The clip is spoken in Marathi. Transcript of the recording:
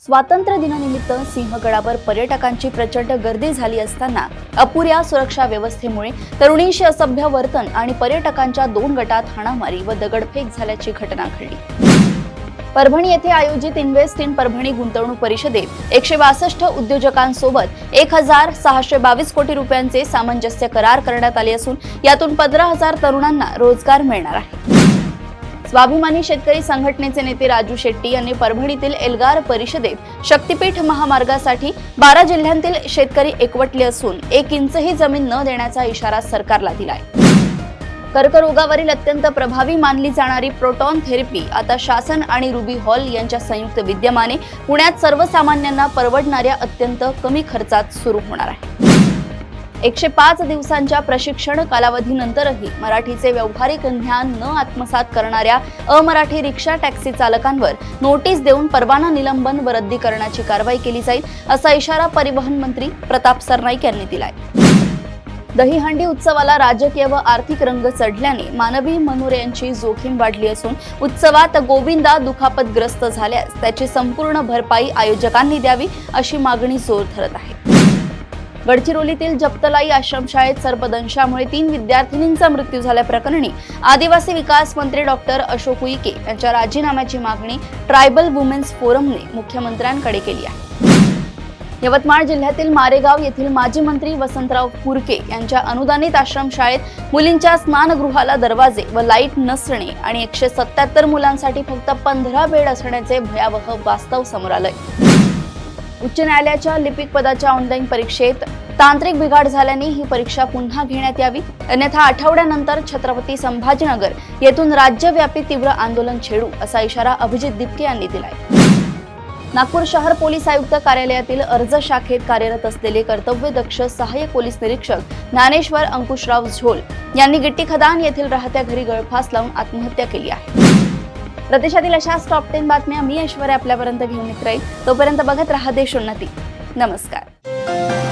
स्वातंत्र्य दिनानिमित्त सिंहगडावर पर्यटकांची प्रचंड गर्दी झाली असताना अपुऱ्या सुरक्षा व्यवस्थेमुळे तरुणींशी असभ्य वर्तन आणि पर्यटकांच्या 2 गटात हाणामारी व दगडफेक झाल्याची घटना घडली। परभणी येथे आयोजित इन्व्हेस्ट इन परभणी गुंतवणूक परिषदेत 162 उद्योजकांसोबत 1622 कोटी रुपयांचे सामंजस्य करार करण्यात आले असून यातून 15,000 तरुणांना रोजगार मिळणार आहे। स्वाभिमानी शेतकरी संघटनेचे नेते राजू शेट्टी यांनी परभणीतील एल्गार परिषदेत शक्तीपीठ महामार्गासाठी 12 जिल्ह्यांतील शेतकरी एकवटले असून 1 इंचही जमीन न देण्याचा इशारा सरकारला दिलाय। कर्करोगावरील अत्यंत प्रभावी मानली जाणारी प्रोटॉन थेरपी आता शासन आणि रुबी हॉल यांच्या संयुक्त विद्यमाने पुण्यात सर्वसामान्यांना परवडणाऱ्या अत्यंत कमी खर्चात सुरू होणार आहे। 105 दिवसांच्या प्रशिक्षण कालावधीनंतरही मराठीचे व्यावहारिक ज्ञान न आत्मसात करणाऱ्या अमराठी रिक्षा टॅक्सी चालकांवर नोटीस देऊन परवाना निलंबन व रद्दी करण्याची कारवाई केली जाईल असा इशारा परिवहन मंत्री प्रताप सरनाईक यांनी दिलाय। दहीहंडी उत्सवाला राजकीय व आर्थिक रंग चढल्याने मानवी मनोऱ्यांची जोखीम वाढली असून उत्सवात गोविंदा दुखापतग्रस्त झाल्यास त्याची संपूर्ण भरपाई आयोजकांनी द्यावी अशी मागणी जोर धरत आहे। गडचिरोलीतील जप्तलाई आश्रमशाळेत सर्पदंशामुळे 3 विद्यार्थिनींचा मृत्यू झाल्याप्रकरणी आदिवासी विकास मंत्री डॉक्टर अशोक उईके यांच्या राजीनाम्याची मागणी ट्रायबल वुमेन्स फोरमने मुख्यमंत्र्यांकडे केली आहे। यवतमाळ जिल्ह्यातील मारेगाव येथील माजी मंत्री वसंतराव पुरके यांच्या अनुदानित आश्रमशाळेत मुलींच्या स्नानगृहाला दरवाजे व लाईट नसणे आणि 177 मुलांसाठी फक्त 15 बेड असण्याचे भयावह वास्तव समोर आलंय। उच्च न्यायालयाच्या लिपिक पदाच्या ऑनलाईन परीक्षेत तांत्रिक बिघाड झाल्याने ही परीक्षा पुन्हा घेण्यात यावी, अन्यथा आठवड्यानंतर छत्रपती संभाजीनगर येथून राज्यव्यापी तीव्र आंदोलन छेडू असा इशारा अभिजित दिपके यांनी दिलाय। नागपूर शहर पोलीस आयुक्त कार्यालयातील अर्ज शाखेत कार्यरत असलेले कर्तव्यदक्ष सहाय्यक पोलीस निरीक्षक ज्ञानेश्वर अंकुशराव झोल यांनी गिट्टी खदान येथील राहत्या घरी गळफास लावून आत्महत्या केली आहे। प्रदेशातील अशाच टॉप 10 बातम्या मी ऐश्वर्या आपल्यापर्यंत घेऊन येत राहील। तोपर्यंत बघत रहा देश उन्नती। नमस्कार।